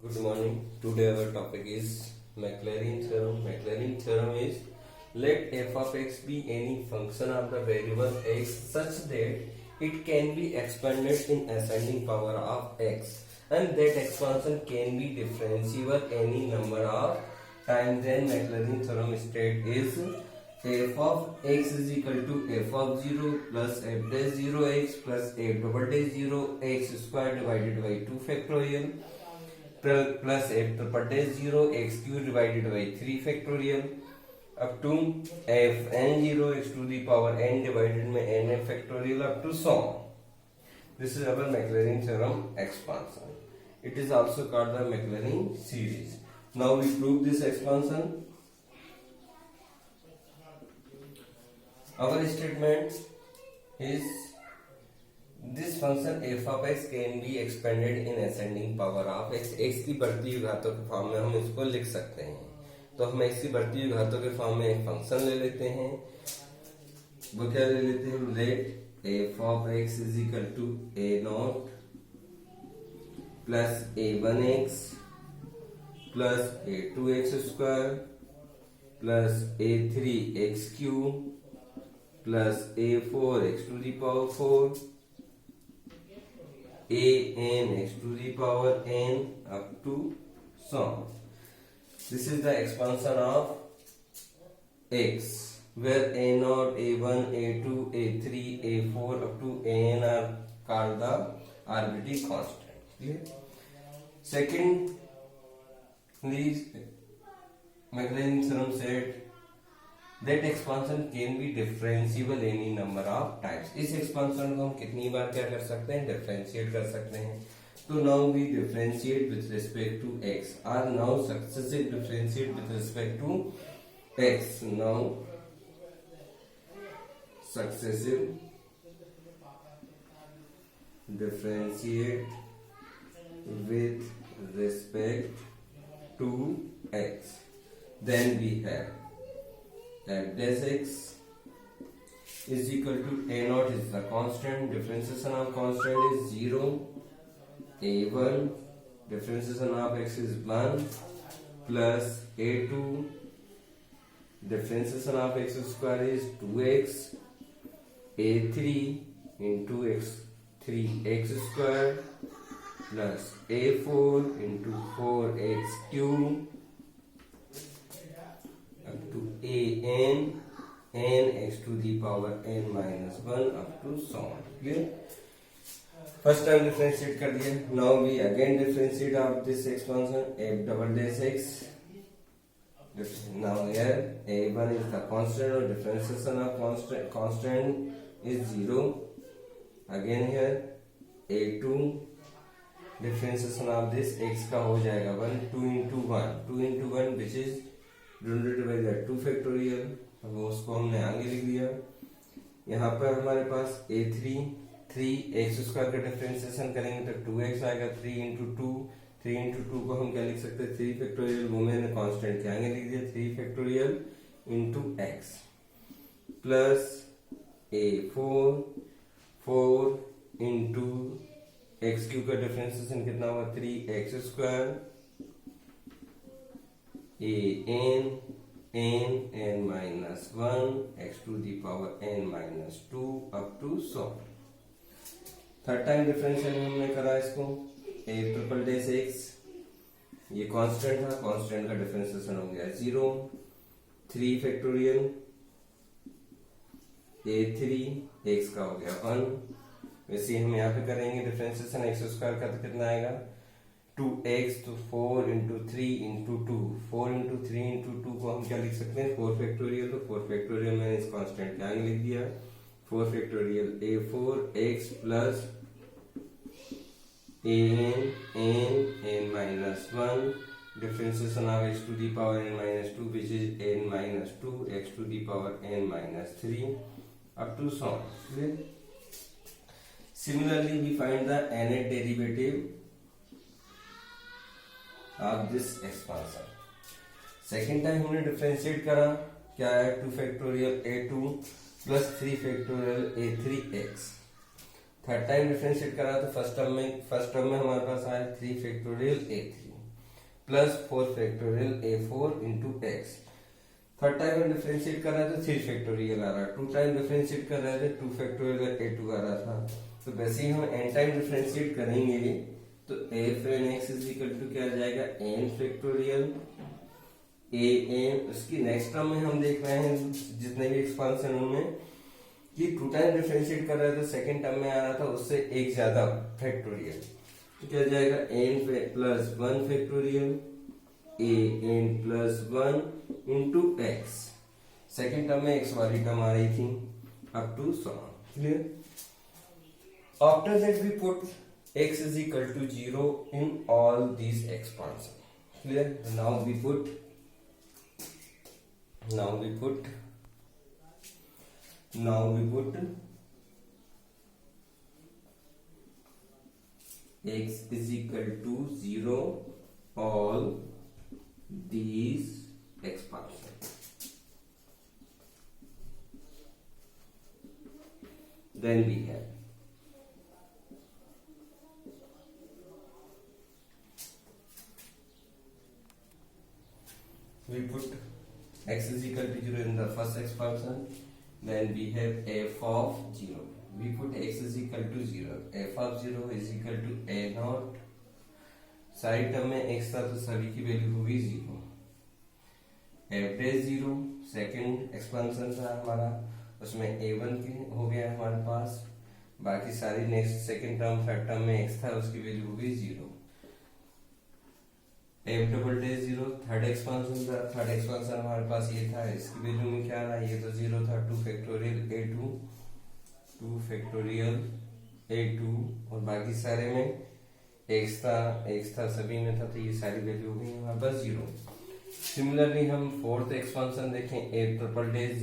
Good morning. Today our topic is Maclaurin theorem. Maclaurin theorem is let f of x be any function of the variable x such that it can be expanded in ascending power of x and that expansion can be differentiable any number of times. Then Maclaurin theorem state is f of x is equal to f of 0 plus f dash 0 x plus f double dash 0 x square divided by 2 factorial plus f triple dash 0 x cube divided by 3 factorial up to f n 0 x to the power n divided by n f factorial up to so on. This is our Maclaurin theorem expansion. It is also called the Maclaurin series. Now we prove this expansion. Our statement is this function f of x can be expanded in ascending power of x. x की बढ़ती हुई घातों के form में हम इसको लिख सकते हैं. तो हम x की बढ़ती हुई घातों के फॉर्म में एक फंक्शन ले लेते हैं. वो क्या ले लेते हैं? Let f of x is equal to a0 plus a1x plus a2x square plus a3x cube plus a4x to the power 4 a n x to the power n up to so on. This is the expansion of x where a0, a1, a2, a3, a4 up to an are called the arbitrary constant. Clear? Second, Maclaurin theorem said that expansion can be differentiable any number of times. इस expansion को हम कितनी बार क्या कर सकते हैं? Differentiate कर सकते हैं. तो now we differentiate with respect to x. Or now successive differentiate with respect to x. Now successive differentiate with respect to x. Then we have f dash x is equal to a0 is the constant, differentiation of constant is 0, a1 differentiation of x is 1 plus a2 differentiation of x square is 2x, a3 into x 3x square plus a4 into 4x cube up to a n x to the power n minus 1 up to so on. Clear? First time differentiate कर दिया. Now we again differentiate of this expansion f double dash x. Now here a1 is the constant or differentiation of constant is 0. Again here a2 differentiation of this x का हो जाएगा 1. 2 into 1 which is divided by 2 factorial. अब उसको हमने आगे लिख दिया. यहाँ पर हमारे पास a3 3x स्क्वायर का डिफरेंशिएशन करेंगे तो 2x आएगा. 3 into 2 को हम क्या लिख सकते हैं? 3 फैक्टोरियल. वो मैंने कांस्टेंट के आगे लिख दिया 3 factorial into x plus a4 4 into x cube का डिफरेंशिएशन कितना हुआ? 3x square a n minus 1 x to the power n minus 2 up to so. Third time differential हमने करा इसको a ट्रिपल डैश x. ये कांस्टेंट था, constant का differentiation हो गया 0. 3 फैक्टोरियल a3 x का हो गया 1. वैसे हम यहाँ पे करेंगे डिफरेंशिएशन x स्क्वायर का तो कितना आएगा? 2x तो 4 into 3 into 2 4 into 3 into 2 को हम क्या लिख सकते हैं? 4 फैक्टोरियल. तो 4 फैक्टोरियल मैंने इस कांस्टेंट के आगे लिख दिया 4 factorial a4 x plus n minus 1 differentiation of x to the power n minus 2 which is n minus 2 x to the power n minus 3 up to so on. Similarly we find the nth derivative of this expansion. Second time हमने differentiate करा. क्या है? 2 factorial a2 plus 3 factorial a3x. Third time differentiate करा तो first term में हमारे पास आया 3 factorial a3 plus 4 factorial a4 into x. Third time में डिफरेंशिएट कर रहा है तो 3 फैक्टोरियल आ रहा, 2 टाइम डिफरेंशिएट कर रहे थे 2 फैक्टोरियल a2 आ रहा था। तो वैसे ही हम n टाइम डिफरेंशिएट करेंगे तो f n x is equal to क्या आ जाएगा n फैक्टोरियल a n। उसकी नेक्स्ट टर्म में हम देख रहे हैं जितने भी एक्सपांशन उनमें कि 2 टाइम डिफरेंशिएट कर रहे थे, सेकेंड टर्म में आ रहा था उससे एक ज्यादा फैक्टोरियल, तो क्या जाएगा n plus 1 factorial a n plus 1 into x. Second term में x वाली टर्म आ रही थी up to so clear. After that we put x is equal to 0 in all these expansion, clear। now we put x is equal to 0 all these expansion, then we have we put x is equal to 0 in the first expansion, then we have f of 0, we put x is equal to 0, f of 0 is equal to a naught, side term में x था तो सभी की value होगी 0, f dash 0 second expansion था हमारा, उसमें a1 के हो गया हमारे पास, बाकी सारी next second term third term में x था उसकी वैल्यू होगी 0, f double dash 0 third expansion था, थर्ड एक्सपेंशन हमारे पास ये था, इसकी वैल्यू में क्या आ रहा है, ये तो 0 था, 2 फैक्टोरियल a2 और बाकी सारे में x था सभी में था, तो ये सारी वैल्यू हो गई हमारे पास 0। सिमिलरली हम फोर्थ एक्सपेंशन देखें a ट्रिपल डैश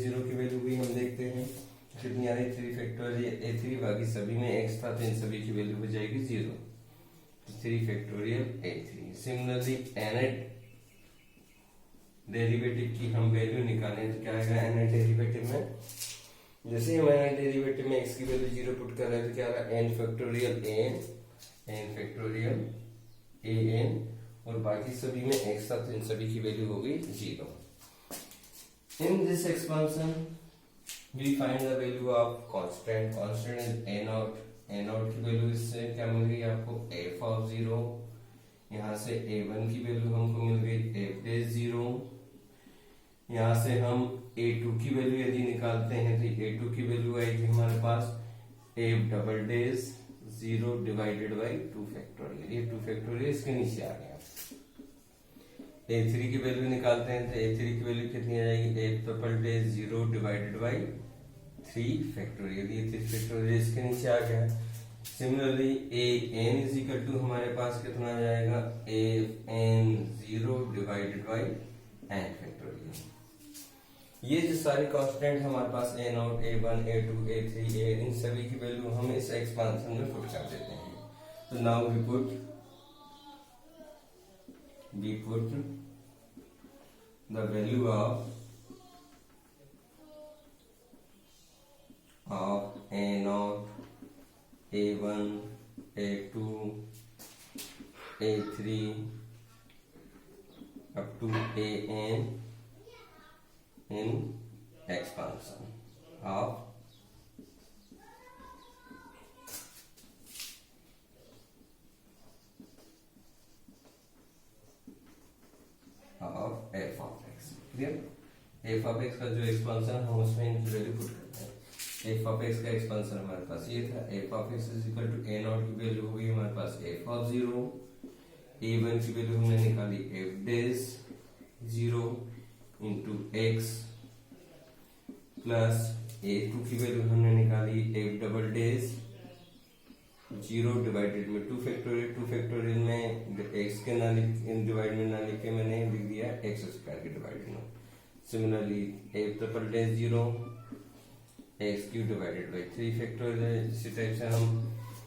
0 की वैल्यू भी हम देखते हैं कितनी आ रही, 3 फैक्टोरियल a3, बाकी सभी में x था तो इन सभी की वैल्यू हो जाएगी 0, 3 factorial a3। Similarly nth derivative की हम वैल्यू निकालें तो क्या आएगा nth डेरिवेटिव में, जैसे ही हम nth डेरिवेटिव में x की वैल्यू 0 पुट कर रहे हैं तो क्या आ रहा है n फैक्टोरियल an और बाकी सभी में x था तो इन सभी की वैल्यू हो गई 0। In this expansion we find the value of constant is a nought की वैल्यू इससे क्या मिल गई आपको f ऑफ 0, यहाँ से a1 की वैल्यू हमको मिल गई f डैश 0, यहाँ से हम a2 की वैल्यू यदि निकालते हैं तो a2 की वैल्यू आएगी हमारे पास f double dash 0 divided by 2 factorial, ये 2 फैक्टोरियल इसके नीचे आ गया। a3 की वैल्यू निकालते हैं तो a3 की वैल्यू कितनी आ जाएगी f triple dash 0 divided by 3 factorial, ये 3 फैक्टोरियल इसके नीचे आ गया। Similarly an is equal to हमारे पास कितना आ जाएगा an 0 divided by n factorial. ये जो सारी कांस्टेंट हमारे पास a nought a1 a2 a3 a इन सभी की वैल्यू हम इस एक्सपेंशन में पुट कर देते हैं। तो now we put the value of a nought a1 a2 a3 up to an in expansion of f of x, clear. f of x का जो एक्सपेंशन हम उसमें इनकी वैल्यू पुट करते हैं। f of x का एक्सपेंशन हमारे पास ये था, f of x is equal to a nought की वैल्यू हो गई हमारे पास f of 0, a1 की वैल्यू हमने निकाली f dash 0 into x plus a2 की वैल्यू हमने निकाली f डबल डैश 0 डिवाइडेड में 2 फैक्टोरियल में x के ना डिवाइड में ना लिख के मैंने लिख दिया x स्क्वायर के डिवाइड में। Similarly f triple dash 0 x cube divided by 3 factorial. इसी टाइप से हम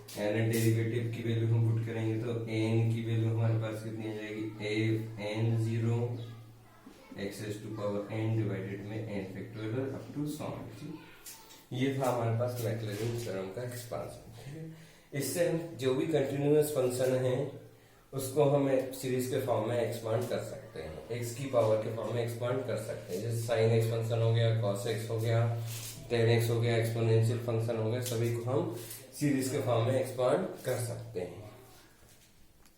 n डेरिवेटिव की वैल्यू हम पुट करेंगे तो n की वैल्यू हमारे पास कितनी आ जाएगी f n 0 x to power n divided में n फैक्टोरियल अप टू 100। ये था हमारे पास मैक्लॉरिन थ्योरम का एक्सपेंशन। इससे हम जो भी कंटिन्यूअस फंक्शन है उसको हम सीरीज के फॉर्म में एक्सपांड कर सकते हैं, एक्स की पावर के फॉर्म में एक्सपांड कर सकते हैं। जैसे साइन एक्स फंक्शन हो गया, कॉस एक्स हो गया, टेन एक्स हो गया, एक्सपोनेंशियल फंक्शन हो गया, सभी को हम सीरीज के फॉर्म में एक्सपांड कर सकते हैं।